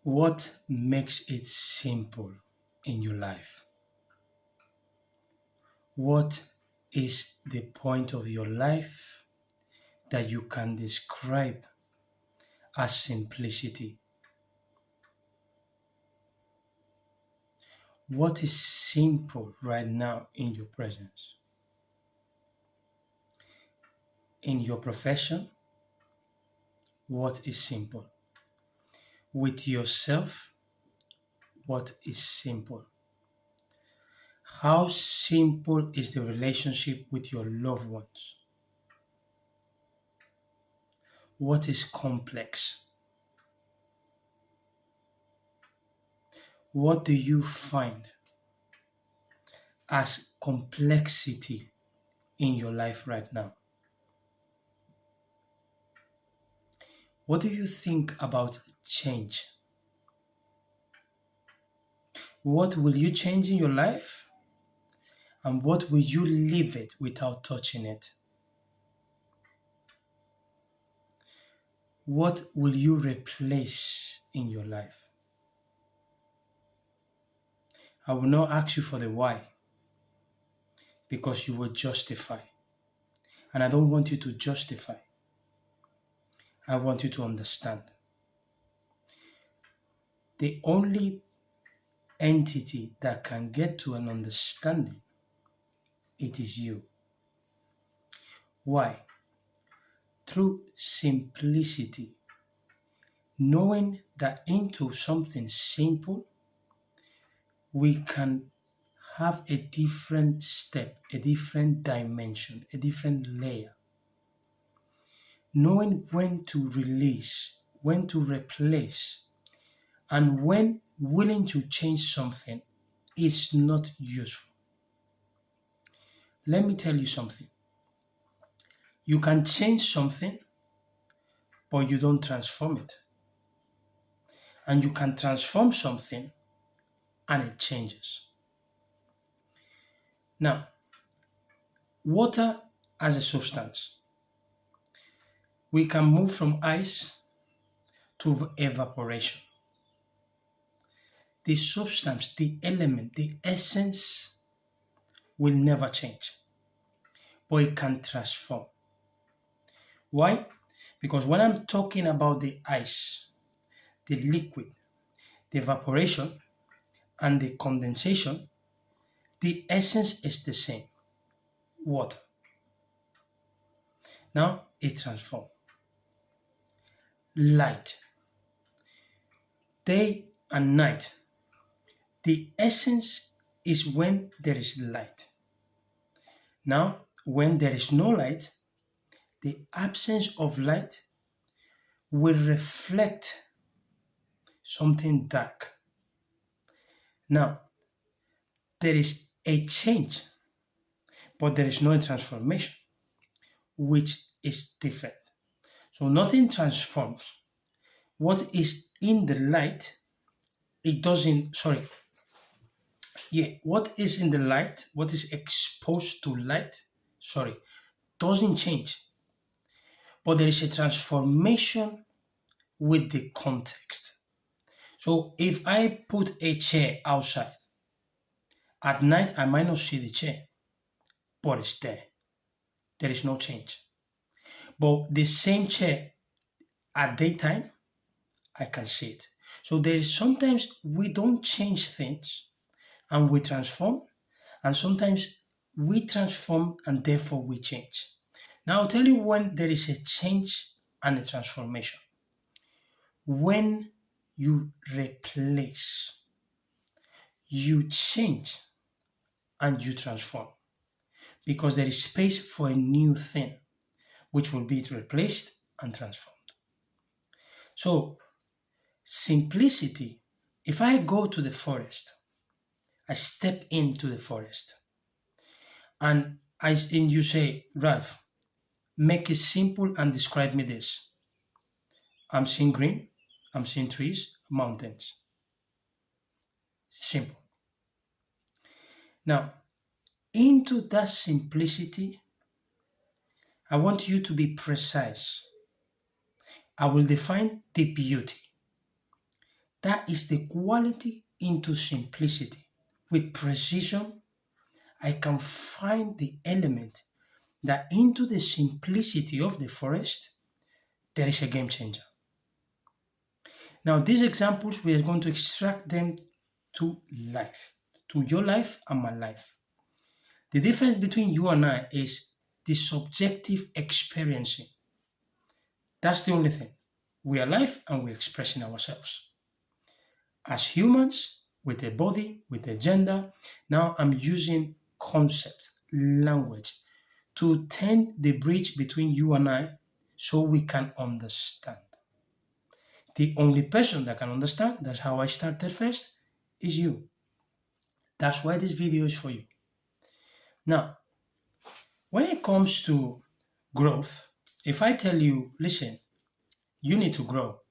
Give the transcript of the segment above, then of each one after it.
What makes it simple in your life? What is the point of your life that you can describe as simplicity? What is simple right now in your presence? In your profession, what is simple? With yourself, what is simple? How simple is the relationship with your loved ones? What is complex? What do you find as complexity in your life right now? What do you think about change? What will you change in your life? And what will you leave it without touching it? What will you replace in your life? I will not ask you for the why because you will justify. And I don't want you to justify. I want you to understand. The only entity that can get to an understanding, it is you. Why? Through simplicity. Knowing that into something simple, we can have a different step, a different dimension, a different layer. Knowing when to release, when to replace, and when willing to change something is not useful. Let me tell you something. You can change something, but you don't transform it. And you can transform something and it changes. Now, water as a substance. We can move from ice to evaporation. The substance, the element, the essence will never change, but it can transform. Why? Because when I'm talking about the ice, the liquid, the evaporation, and the condensation, the essence is the same, water. Now it transforms. Light, day and night. The essence is when there is light. Now, when there is no light, the absence of light will reflect something dark. Now, there is a change, but there is no transformation, which is different. So nothing transforms. What is in the light, it doesn't, what is in the light, what is exposed to light, doesn't change. But there is a transformation with the context. So if I put a chair outside, at night I might not see the chair, but it's there. There is no change. But the same chair at daytime, I can see it. So there is sometimes we don't change things and we transform, and sometimes we transform and therefore we change. Now I'll tell you when there is a change and a transformation. When you replace, you change and you transform because there is space for a new thing which will be replaced and transformed. So, simplicity, if I go to the forest, I step into the forest and you say, Ralph, make it simple and describe me this. I'm seeing green, I'm seeing trees, mountains. Simple. Now, into that simplicity, I want you to be precise. I will define the beauty. That is the quality into simplicity. With precision, I can find the element that into the simplicity of the forest, there is a game changer. Now, these examples, we are going to extract them to life, to your life and my life. The difference between you and I is the subjective experiencing. That's the only thing. We are alive and we're expressing ourselves. As humans, with a body, with a gender, now I'm using concept, language, to tend the bridge between you and I so we can understand. The only person that can understand, that's how I started first, is you. That's why this video is for you. Now, when it comes to growth, if I tell you, listen, you need to grow,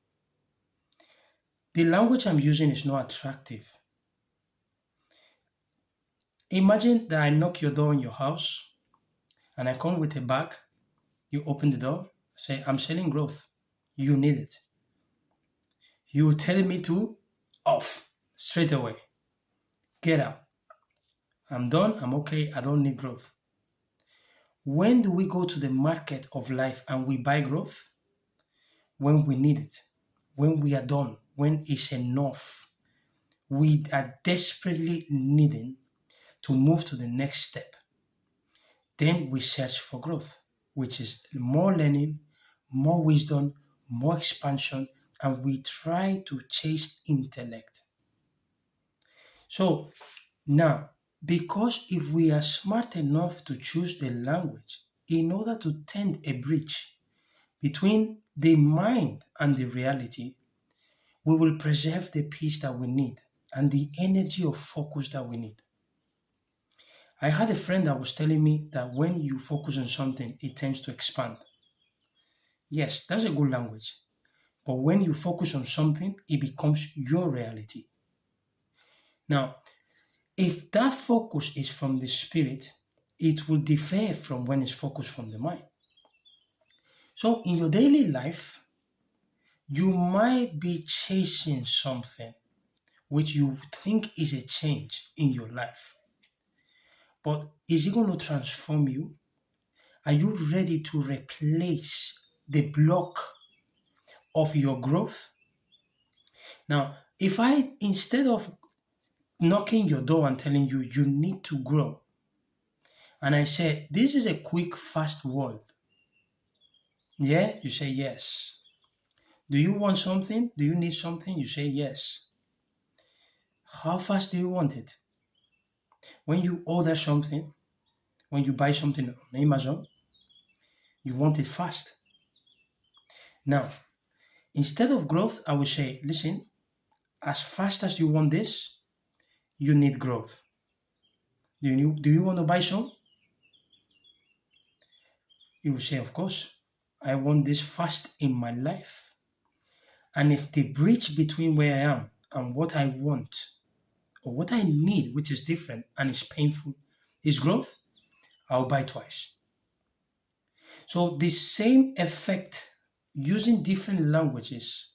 the language I'm using is not attractive. Imagine that I knock your door in your house and I come with a bag. You open the door, say, I'm selling growth. You need it. You tell me to off straight away. Get out. I'm done. I'm okay. I don't need growth. When do we go to the market of life and we buy growth? When we need it, when we are done, when it's enough. We are desperately needing to move to the next step. Then we search for growth, which is more learning, more wisdom, more expansion, and we try to chase intellect. So now, because if we are smart enough to choose the language in order to tend a bridge between the mind and the reality, we will preserve the peace that we need and the energy of focus that we need. I had a friend that was telling me that when you focus on something, it tends to expand. Yes, that's a good language. But when you focus on something, it becomes your reality. Now, if that focus is from the spirit, it will differ from when it's focused from the mind. So in your daily life, you might be chasing something which you think is a change in your life. But is it going to transform you? Are you ready to replace the block of your growth? Now, if I, instead of knocking your door and telling you you need to grow, and I say, this is a quick, fast world. Yeah, you say yes. Do you want something? Do you need something? You say yes. How fast do you want it? When you order something, when you buy something on Amazon, you want it fast. Now, instead of growth, I will say, listen, as fast as you want this, you need growth. Do you want to buy some? You will say, of course, I want this fast in my life. And if the bridge between where I am and what I want or what I need, which is different and is painful, is growth, I'll buy twice. So the same effect using different languages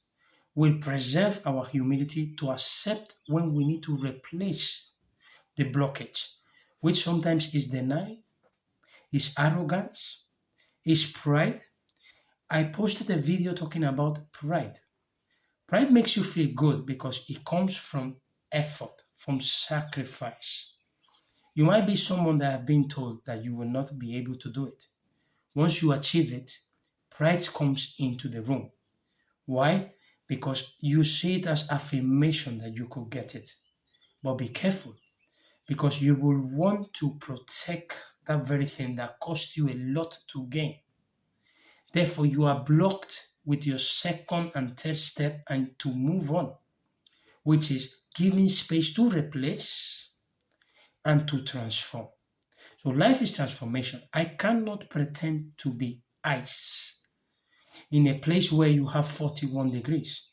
will preserve our humility to accept when we need to replace the blockage, which sometimes is denial, is arrogance, is pride. I posted a video talking about pride. Pride makes you feel good because it comes from effort, from sacrifice. You might be someone that have been told that you will not be able to do it. Once you achieve it, pride comes into the room. Why? Because you see it as affirmation that you could get it. But be careful, because you will want to protect that very thing that cost you a lot to gain. Therefore, you are blocked with your second and third step and to move on, which is giving space to replace and to transform. So life is transformation. I cannot pretend to be ice in a place where you have 41 degrees.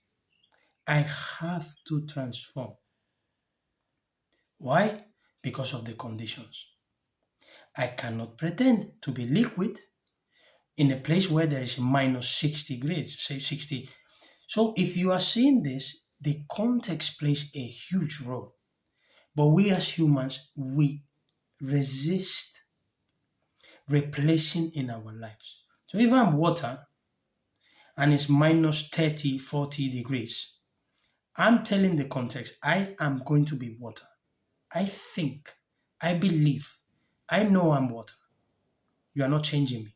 I have to transform. Why? Because of the conditions. I cannot pretend to be liquid in a place where there is minus 60 degrees, say 60. So if you are seeing this, the context plays a huge role. But we as humans, we resist replacing in our lives. So if I'm water and it's minus 30, 40 degrees, I'm telling the context, I am going to be water. I think, I believe, I know I'm water. You are not changing me.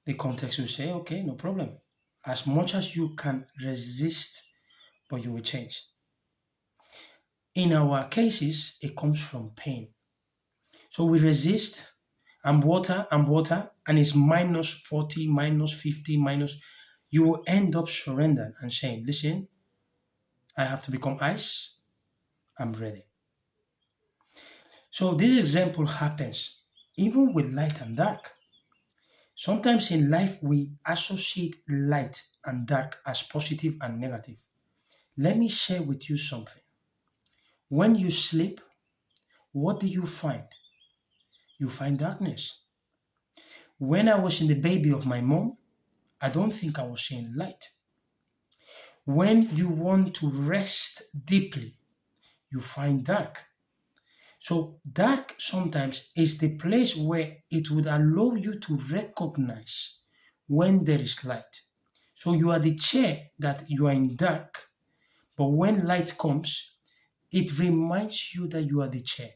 The context will say, okay, no problem. As much as you can resist, but you will change. In our cases, it comes from pain. So we resist, I'm water, and it's minus 40, minus 50, minus. You will end up surrendering and saying, listen, I have to become ice, I'm ready. So this example happens even with light and dark. Sometimes in life we associate light and dark as positive and negative. Let me share with you something. When you sleep, what do you find? You find darkness. When I was in the baby of my mom, I don't think I was seeing light. When you want to rest deeply, you find dark. So dark sometimes is the place where it would allow you to recognize when there is light. So you are the chair that you are in dark, but when light comes, it reminds you that you are the chair.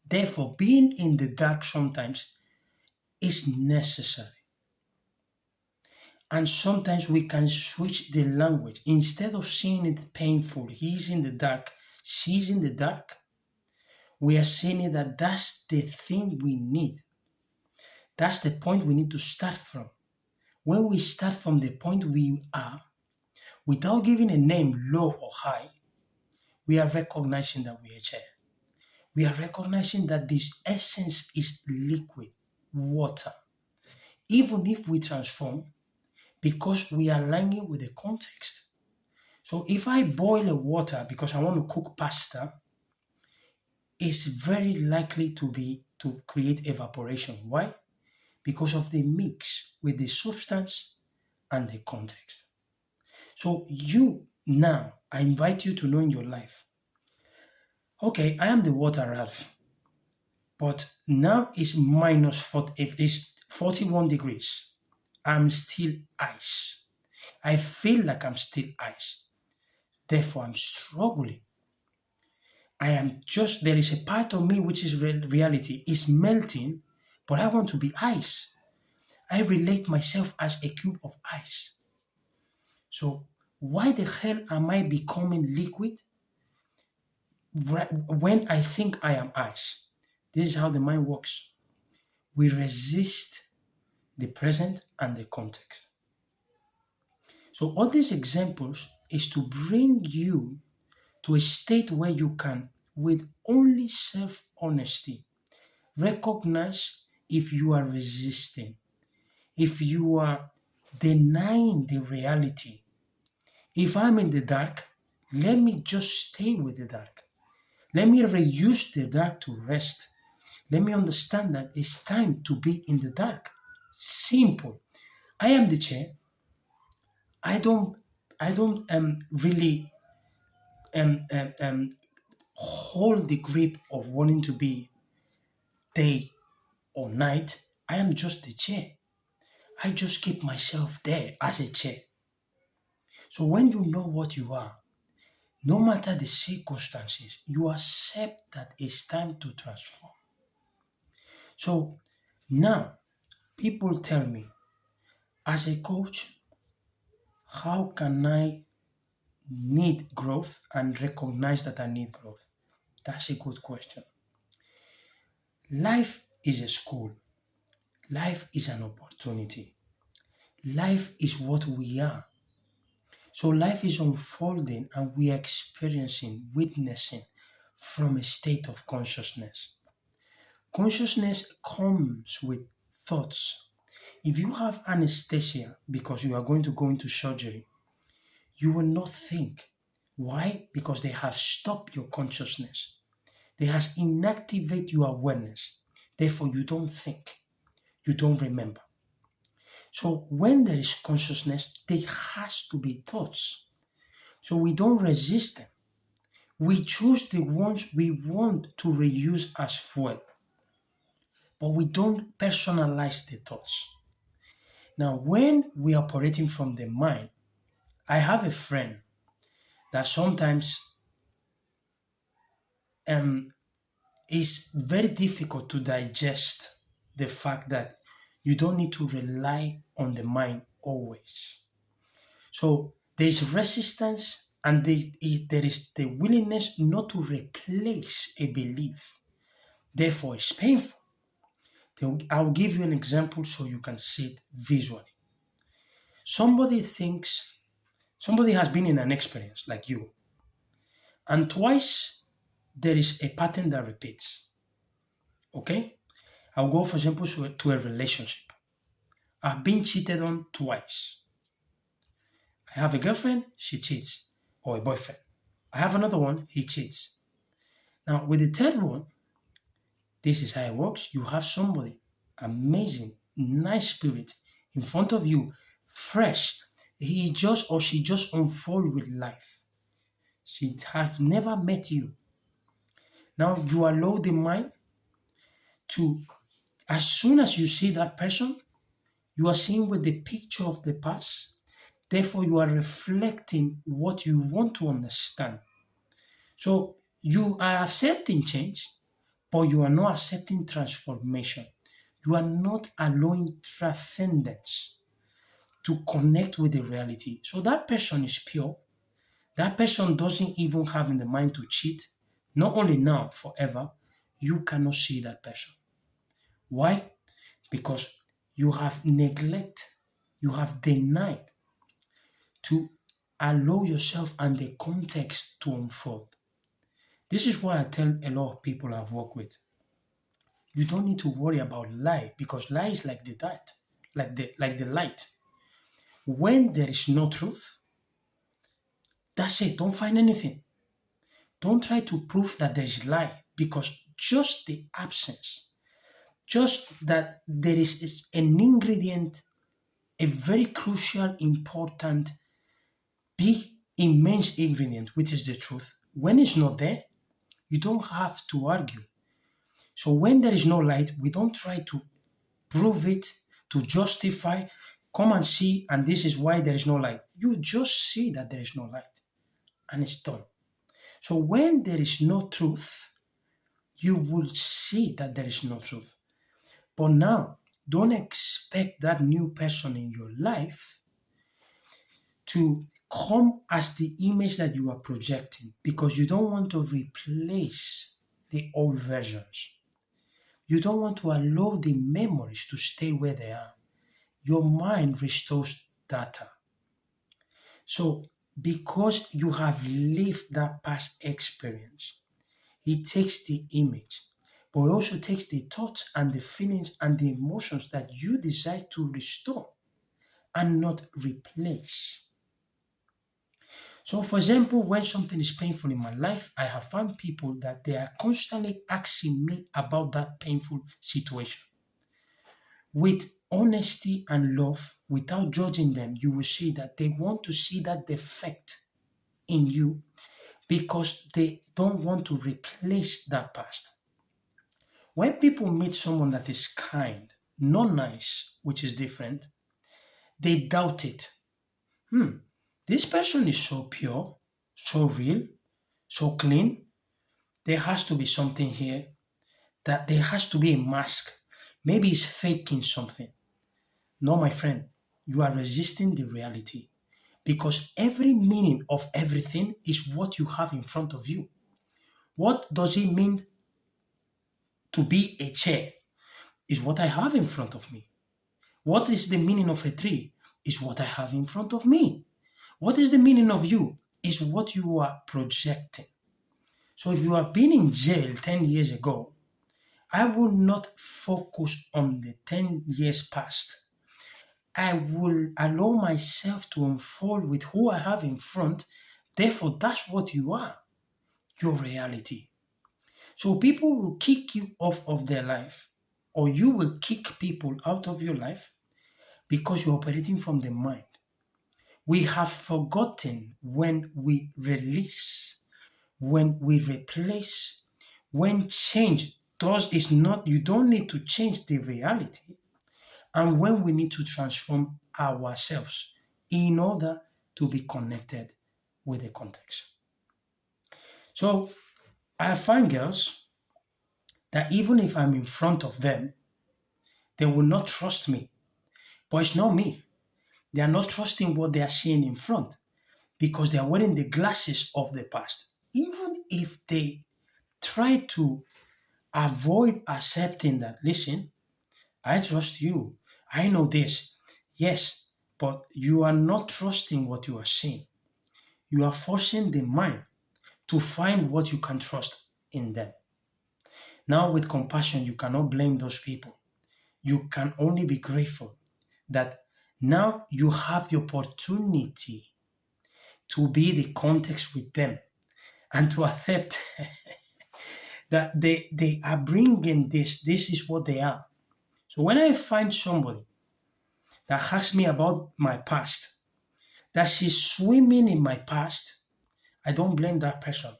Therefore, being in the dark sometimes is necessary. And sometimes we can switch the language. Instead of seeing it painful, he's in the dark, she's in the dark, we are seeing it that that's the thing we need. That's the point we need to start from. When we start from the point we are, without giving a name low or high, we are recognizing that we are chair. We are recognizing that this essence is liquid, water. Even if we transform, because we are aligning with the context. So if I boil a water because I want to cook pasta, it's very likely to create evaporation. Why? Because of the mix with the substance and the context. So you now, I invite you to know in your life, okay, I am the water, Ralph, but now it's minus 40, if it's 41 degrees. I'm still ice. I feel like I'm still ice. Therefore, I'm struggling. There is a part of me which is reality, is melting, but I want to be ice. I relate myself as a cube of ice. So why the hell am I becoming liquid when I think I am ice? This is how the mind works. We resist the present and the context. So all these examples is to bring you to a state where you can, with only self-honesty, recognize if you are resisting, if you are denying the reality. If I'm in the dark, let me just stay with the dark. Let me reuse the dark to rest. Let me understand that it's time to be in the dark. Simple. I am the chair. I don't really hold the grip of wanting to be day or night. I am just the chair. I just keep myself there as a chair. So when you know what you are, no matter the circumstances, you accept that it's time to transform. So now people tell me, as a coach, how can I need growth and recognize that I need growth? That's a good question. Life is a school. Life is an opportunity. Life is what we are. So life is unfolding and we are experiencing, witnessing from a state of consciousness. Consciousness comes with thoughts. If you have anesthesia because you are going to go into surgery, you will not think. Why? Because they have stopped your consciousness. They have inactivated your awareness. Therefore, you don't think. You don't remember. So when there is consciousness, there has to be thoughts. So we don't resist them. We choose the ones we want to reuse as fuel, but we don't personalize the thoughts. Now, when we are operating from the mind, I have a friend that sometimes um, it's very difficult to digest the fact that you don't need to rely on the mind always. So there's resistance and there is the willingness not to replace a belief. Therefore, it's painful. I'll give you an example so you can see it visually. Somebody thinks, somebody has been in an experience like you, and twice there is a pattern that repeats. Okay? I'll go, for example, to a relationship. I've been cheated on twice. I have a girlfriend, she cheats, or a boyfriend. I have another one, he cheats. Now, with the third one, this is how it works. You have somebody, amazing, nice spirit, in front of you, fresh. He just or she just unfold with life. She have never met you. Now you allow the mind to, as soon as you see that person, you are seeing with the picture of the past. Therefore, you are reflecting what you want to understand. So you are accepting change, but you are not accepting transformation. You are not allowing transcendence to connect with the reality. So that person is pure. That person doesn't even have in the mind to cheat. Not only now, forever, you cannot see that person. Why? Because you have you have denied to allow yourself and the context to unfold. This is what I tell a lot of people I've worked with. You don't need to worry about lie because lie is like the light, like the light. When there is no truth, that's it. Don't find anything. Don't try to prove that there is lie because just the absence, just that there is an ingredient, a very crucial, important, big, immense ingredient, which is the truth. When it's not there, you don't have to argue. So when there is no light, we don't try to prove it, to justify, come and see, and this is why there is no light. You just see that there is no light, and it's done. So when there is no truth, you will see that there is no truth. But now, don't expect that new person in your life to come as the image that you are projecting because you don't want to replace the old versions. You don't want to allow the memories to stay where they are. Your mind restores data. So, because you have lived that past experience, it takes the image, but it also takes the thoughts and the feelings and the emotions that you decide to restore and not replace. So, for example, when something is painful in my life, I have found people that they are constantly asking me about that painful situation. With honesty and love, without judging them, you will see that they want to see that defect in you because they don't want to replace that past. When people meet someone that is kind, not nice, which is different, they doubt it. Hmm, this person is so pure, so real, so clean. There has to be something here, that there has to be a mask. Maybe he's faking something. No, my friend, you are resisting the reality because every meaning of everything is what you have in front of you. What does it mean to be a chair? Is what I have in front of me. What is the meaning of a tree? Is what I have in front of me. What is the meaning of you? Is what you are projecting. So if you have been in jail 10 years ago, I will not focus on the 10 years past. I will allow myself to unfold with who I have in front. Therefore, that's what you are, your reality. So people will kick you off of their life, or you will kick people out of your life because you're operating from the mind. We have forgotten when we release, when we replace, when change does is not, you don't need to change the reality, and when we need to transform ourselves in order to be connected with the context. So I find girls that even if I'm in front of them, they will not trust me. But it's not me. They are not trusting what they are seeing in front because they are wearing the glasses of the past. Even if they try to avoid accepting that, listen, I trust you. I know this. Yes, but you are not trusting what you are seeing. You are forcing the mind to find what you can trust in them. Now, with compassion, you cannot blame those people. You can only be grateful that now you have the opportunity to be the context with them and to accept that they are bringing this. This is what they are. So when I find somebody that asks me about my past, that she's swimming in my past, I don't blame that person.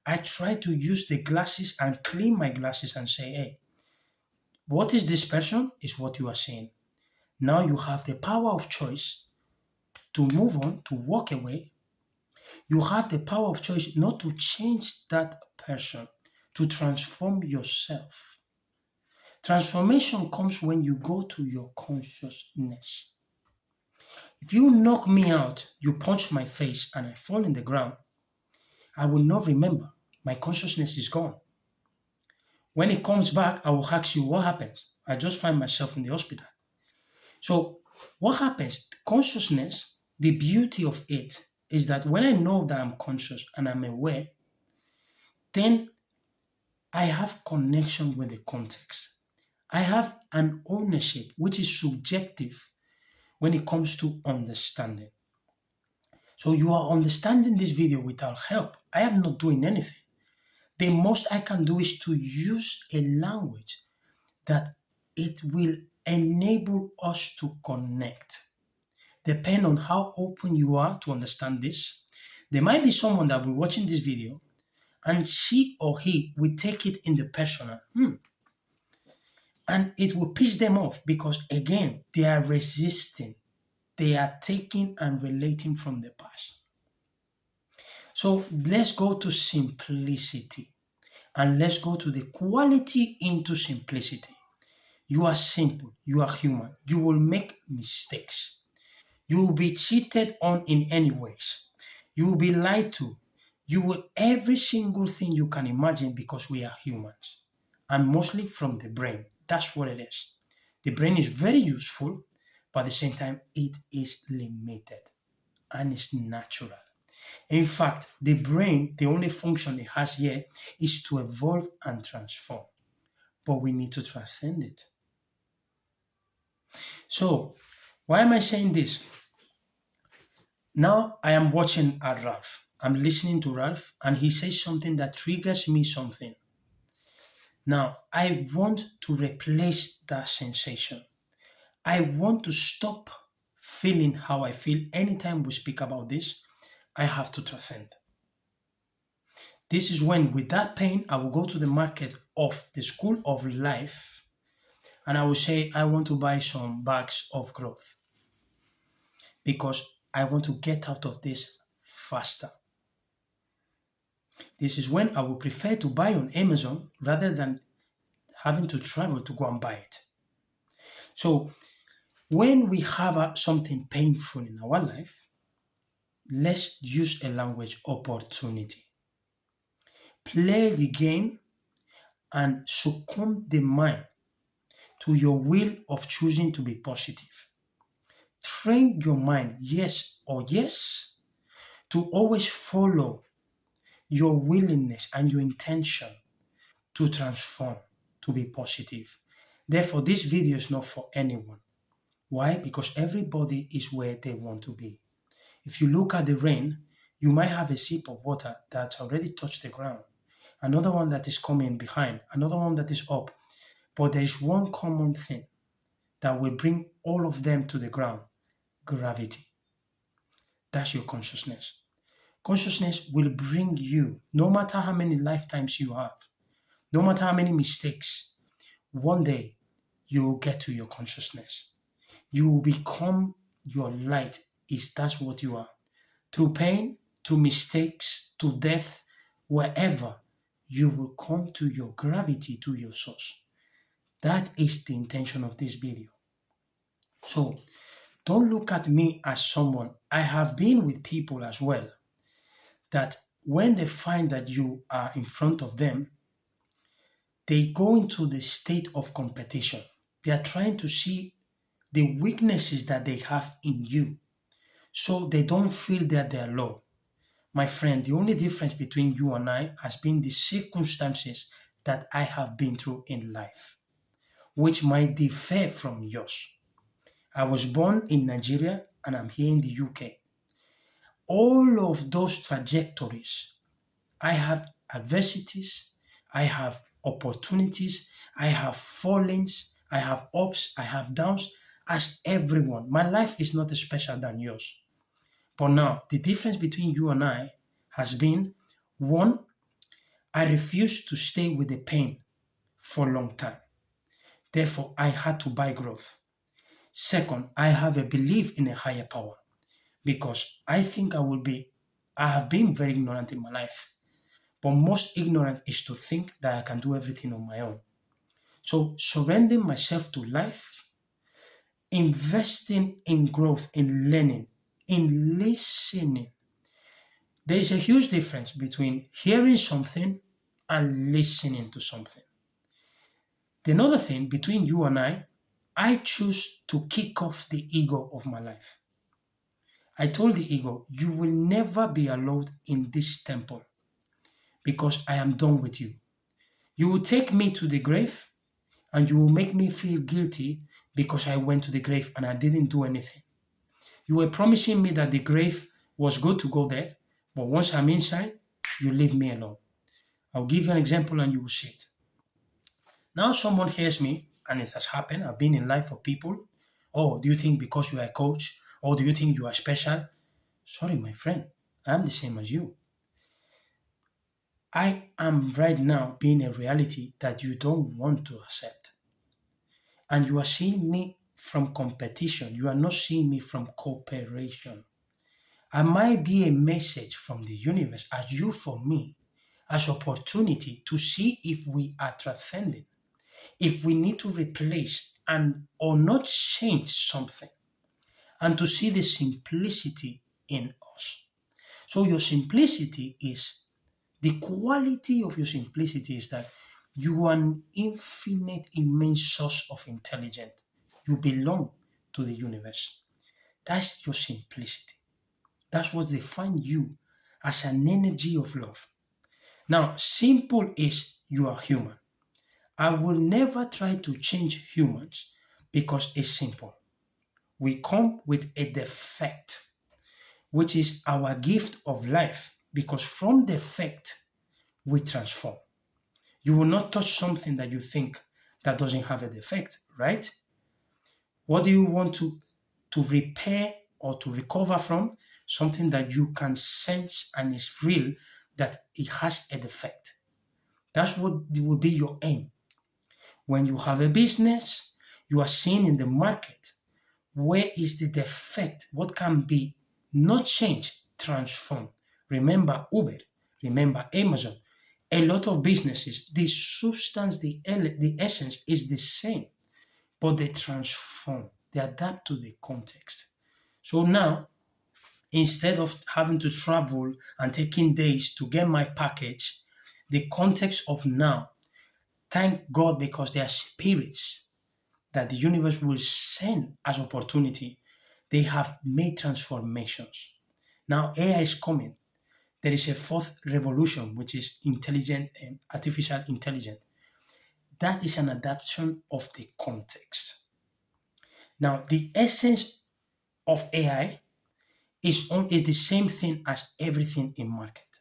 I try to use the glasses and clean my glasses and say, hey, what is this person? Is what you are saying. Now you have the power of choice to move on, to walk away. You have the power of choice not to change that person, to transform yourself. Transformation comes when you go to your consciousness. If you knock me out, you punch my face, and I fall in the ground, I will not remember. My consciousness is gone. When it comes back, I will ask you what happens. I just find myself in the hospital. So, what happens? Consciousness, the beauty of it is that when I know that I'm conscious and I'm aware, then I have connection with the context. I have an ownership which is subjective when it comes to understanding. So you are understanding this video without help. I am not doing anything. The most I can do is to use a language that it will enable us to connect. Depend on how open you are to understand this. There might be someone that will be watching this video and she or he will take it in the personal. And it will piss them off because, again, they are resisting. They are taking and relating from the past. So let's go to simplicity and let's go to the quality into simplicity. You are simple. You are human. You will make mistakes. You will be cheated on in any ways. You will be lied to. You will every single thing you can imagine because we are humans and mostly from the brain. That's what it is. The brain is very useful, but at the same time, it is limited and it's natural. In fact, the brain, the only function it has here is to evolve and transform, but we need to transcend it. So, why am I saying this? Now I am watching at Ralph. I'm listening to Ralph, and he says something that triggers me something. Now, I want to replace that sensation. I want to stop feeling how I feel anytime we speak about this. I have to transcend. This is when, with that pain, I will go to the market of the school of life and I will say, I want to buy some bags of growth because I want to get out of this faster. This is when I would prefer to buy on Amazon rather than having to travel to go and buy it. So, when we have something painful in our life, let's use a language opportunity. Play the game and succumb the mind to your will of choosing to be positive. Train your mind, yes or yes, to always follow your willingness and your intention to transform, to be positive. Therefore, this video is not for anyone. Why? Because everybody is where they want to be. If you look at the rain, you might have a sip of water that's already touched the ground, another one that is coming behind, another one that is up. But there is one common thing. that will bring all of them to the ground? Gravity. That's your consciousness. Consciousness will bring you, no matter how many lifetimes you have, no matter how many mistakes, one day you will get to your consciousness. You will become your light. That's what you are. Through pain, to mistakes, to death, wherever, you will come to your gravity, to your source. That is the intention of this video. So don't look at me as someone. I have been with people as well that when they find that you are in front of them, they go into the state of competition. They are trying to see the weaknesses that they have in you so they don't feel that they are low. My friend, the only difference between you and I has been the circumstances that I have been through in life, which might differ from yours. I was born in Nigeria and I'm here in the UK. All of those trajectories, I have adversities, I have opportunities, I have fallings, I have ups, I have downs, as everyone. My life is not special than yours. But now, the difference between you and I has been, one, I refused to stay with the pain for a long time. Therefore, I had to buy growth. Second, I have a belief in a higher power because I think I have been very ignorant in my life. But most ignorant is to think that I can do everything on my own. So surrendering myself to life, investing in growth, in learning, in listening. There is a huge difference between hearing something and listening to something. The another thing between you and I choose to kick off the ego of my life. I told the ego, you will never be allowed in this temple because I am done with you. You will take me to the grave and you will make me feel guilty because I went to the grave and I didn't do anything. You were promising me that the grave was good to go there, but once I'm inside, you leave me alone. I'll give you an example and you will see it. Now someone hears me, and it has happened, I've been in life of people. Oh, do you think because you are a coach? Or do you think you are special? Sorry, my friend, I'm the same as you. I am right now being a reality that you don't want to accept. And you are seeing me from competition. You are not seeing me from cooperation. I might be a message from the universe as you for me, as opportunity to see if we are transcending, if we need to replace and or not change something, and to see the simplicity in us. So your simplicity is, the quality of your simplicity is that you are an infinite, immense source of intelligence. You belong to the universe. That's your simplicity. That's what defines you as an energy of love. Now, simple is you are human. I will never try to change humans because it's simple. We come with a defect, which is our gift of life, because from defect, we transform. You will not touch something that you think that doesn't have a defect, right? What do you want to repair or to recover from? Something that you can sense and is real, that it has a defect. That's what will be your aim. When you have a business, you are seeing in the market, where is the defect? What can be not changed, transformed? Remember Uber, remember Amazon. A lot of businesses, the substance, the essence is the same, but they transform, they adapt to the context. So now, instead of having to travel and taking days to get my package, the context of now, thank God, because they are spirits that the universe will send as opportunity. They have made transformations. Now AI is coming. There is a fourth revolution, which is intelligent and artificial intelligence. That is an adaptation of the context. Now, the essence of AI is the same thing as everything in market.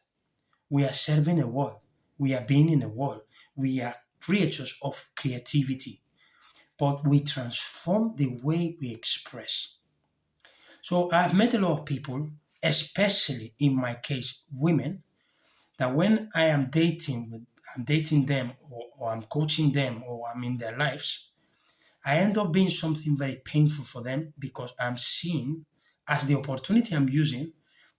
We are serving a world. We are being in a world. We are creatures of creativity. but we transform the way we express. So I've met a lot of people, especially in my case, women, that when I'm dating them or I'm coaching them or I'm in their lives, I end up being something very painful for them because I'm seeing as the opportunity I'm using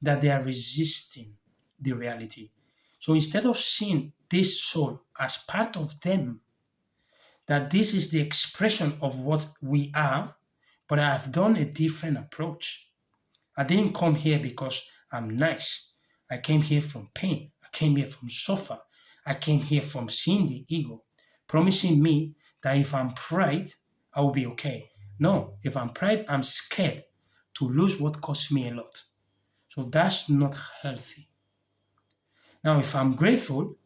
that they are resisting the reality. So instead of seeing this soul as part of them, that this is the expression of what we are, but I've done a different approach. I didn't come here because I'm nice. I came here from pain. I came here from suffer. I came here from seeing the ego, promising me that if I'm pride, I will be okay. No, if I'm pride, I'm scared to lose what cost me a lot. So that's not healthy. Now, if I'm grateful,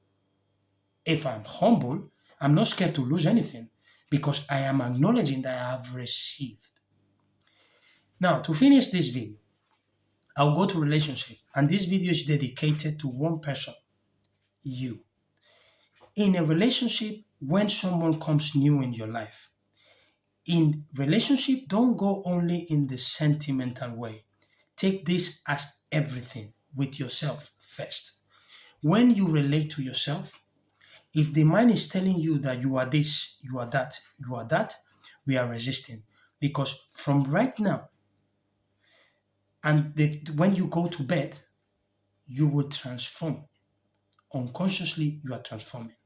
if I'm humble, I'm not scared to lose anything because I am acknowledging that I have received. Now, to finish this video, I'll go to relationship, and this video is dedicated to one person, you. In a relationship, when someone comes new in your life, in relationship, don't go only in the sentimental way. Take this as everything with yourself first. When you relate to yourself, if the mind is telling you that you are this, you are that, we are resisting. Because from right now, and when you go to bed, you will transform. Unconsciously, you are transforming.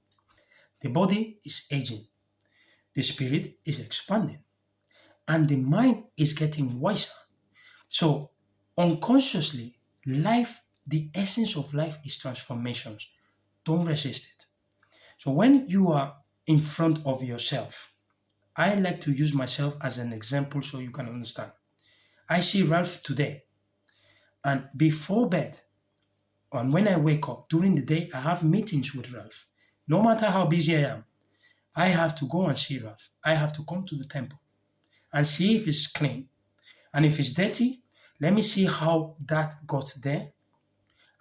The body is aging, the spirit is expanding, and the mind is getting wiser. So, unconsciously, life, the essence of life is transformations. Don't resist it. So, when you are in front of yourself, I like to use myself as an example so you can understand. I see Ralph today, and before bed, and when I wake up during the day, I have meetings with Ralph. No matter how busy I am, I have to go and see Ralph. I have to come to the temple and see if it's clean. And if it's dirty, let me see how that got there.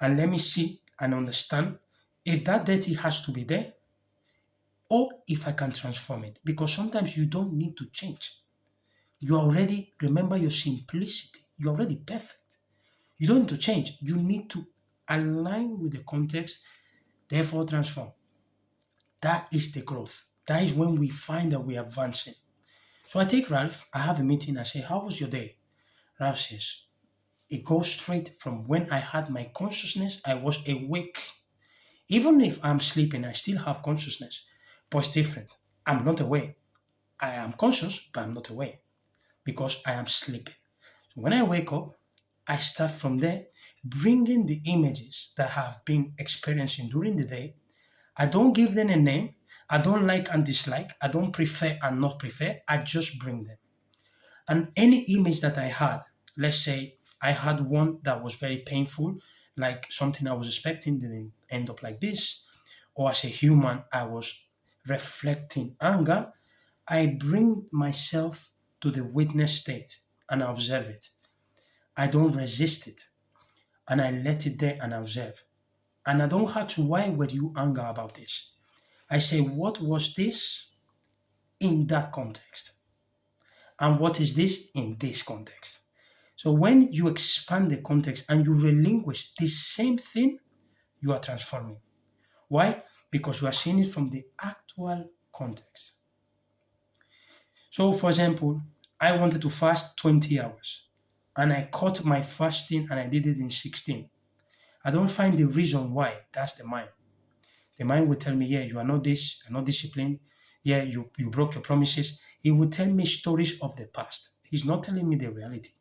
And let me see and understand if that dirty has to be there or if I can transform it. Because sometimes you don't need to change. You already, remember your simplicity. You're already perfect. You don't need to change. You need to align with the context, therefore transform. That is the growth. That is when we find that we are advancing. So I take Ralph, I have a meeting, I say, how was your day? Ralph says, it goes straight from when I had my consciousness, I was awake. Even if I'm sleeping, I still have consciousness, but it's different. I'm not aware. I am conscious, but I'm not aware because I am sleeping. So when I wake up, I start from there, bringing the images that I have been experiencing during the day. I don't give them a name. I don't like and dislike. I don't prefer and not prefer. I just bring them. And any image that I had, let's say I had one that was very painful, like something I was expecting didn't end up like this, or as a human, I was reflecting anger, I bring myself to the witness state and I observe it. I don't resist it and I let it there and observe. And I don't ask, why were you angry about this? I say, what was this in that context? And what is this in this context? So when you expand the context and you relinquish the same thing, you are transforming. Why? Because you are seeing it from the actual context. So for example, I wanted to fast 20 hours and I cut my fasting and I did it in 16. I don't find the reason why. That's the mind. The mind will tell me, yeah, you are not this, you're not disciplined. Yeah, you broke your promises. It will tell me stories of the past. He's not telling me the reality.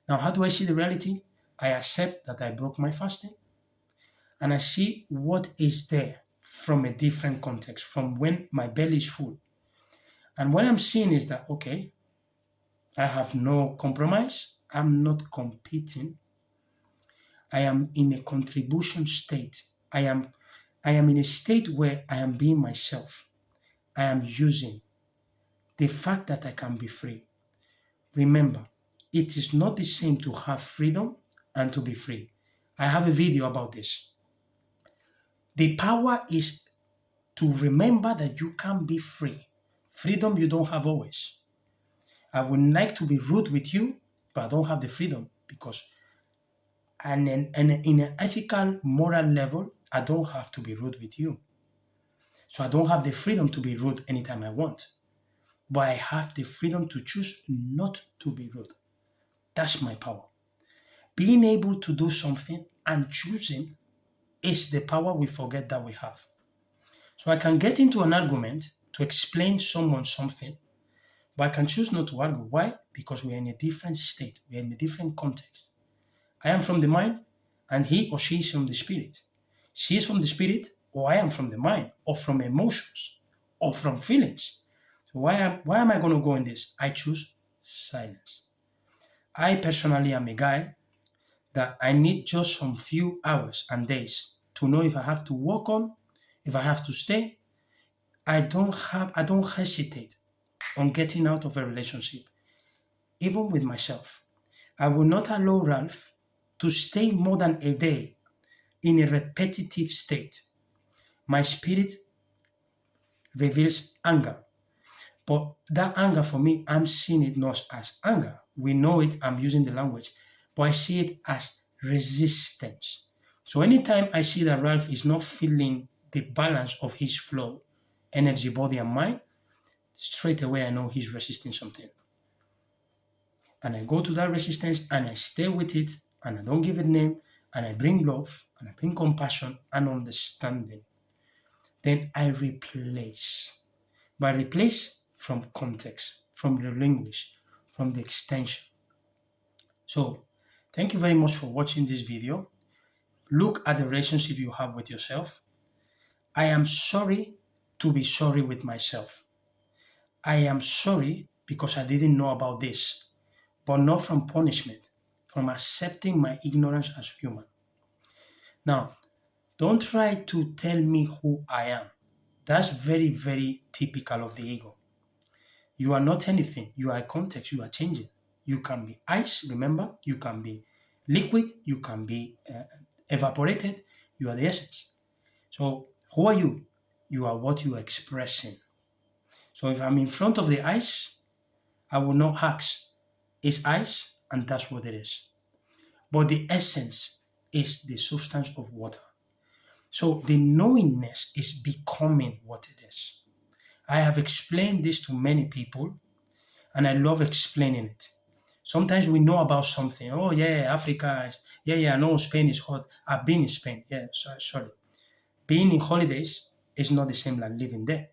Now, how do I see the reality? I accept that I broke my fasting and I see what is there from a different context, from when my belly is full. And what I'm seeing is that, okay, I have no compromise. I'm not competing. I am in a contribution state. I am in a state where I am being myself. I am using the fact that I can be free. Remember, it is not the same to have freedom and to be free. I have a video about this. The power is to remember that you can be free Freedom you don't have always. I would like to be rude with you, but I don't have the freedom because in an ethical, moral level, I don't have to be rude with you. So I don't have the freedom to be rude anytime I want. But I have the freedom to choose not to be rude. That's my power. Being able to do something and choosing is the power we forget that we have. So I can get into an argument to explain someone something, but I can choose not to argue. Why? Because we're in a different state. We're in a different context. I am from the mind, and he or she is from the spirit. She is from the spirit, or I am from the mind, or from emotions, or from feelings. So why am I going to go in this? I choose silence. I personally am a guy that I need just some few hours and days to know if I have to work on, if I have to stay. I don't hesitate on getting out of a relationship, even with myself. I will not allow Ralph to stay more than a day in a repetitive state. My spirit reveals anger, but that anger for me, I'm seeing it not as anger. We know it, I'm using the language, but I see it as resistance. So anytime I see that Ralph is not feeling the balance of his flow, energy, body, and mind, straight away I know he's resisting something. And I go to that resistance and I stay with it and I don't give it a name and I bring love and I bring compassion and understanding. Then I replace. But I replace from context, from the language, from the extension. So thank you very much for watching this video. Look at the relationship you have with yourself. I am sorry to be sorry with myself. I am sorry because I didn't know about this, but not from punishment, from accepting my ignorance as human. Now, don't try to tell me who I am. That's very, very typical of the ego. You are not anything. You are a context. You are changing. You can be ice, remember? You can be liquid. You can be evaporated. You are the essence. So who are you? You are what you are expressing. So if I'm in front of the ice, I will not ask, it's ice, and that's what it is. But the essence is the substance of water. So the knowingness is becoming what it is. I have explained this to many people, and I love explaining it. Sometimes we know about something. Oh yeah, Africa is, yeah, I know Spain is hot. I've been in Spain. Yeah, sorry. Being in holidays is not the same like living there.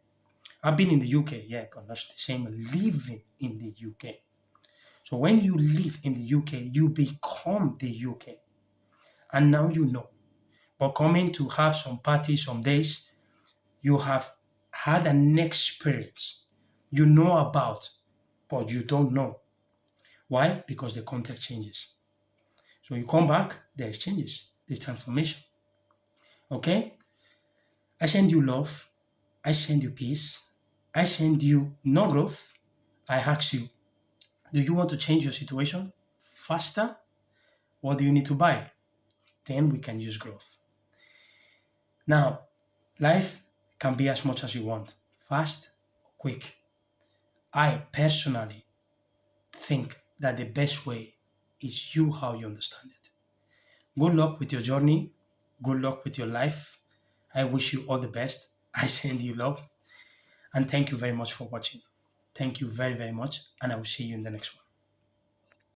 I've been in the UK, yeah, but not the same living in the UK. So when you live in the UK, you become the UK. And now you know. But coming to have some parties, some days, you have had an experience you know about, but you don't know. Why? Because the context changes. So you come back, there is changes, there's transformation. Okay? I send you love. I send you peace. I send you no growth. I ask you, do you want to change your situation faster? What do you need to buy? Then we can use growth. Now, life can be as much as you want, fast, quick. I personally think that the best way is you how you understand it. Good luck with your journey. Good luck with your life. I wish you all the best. I send you love. And thank you very much for watching. Thank you very, very much. And I will see you in the next one.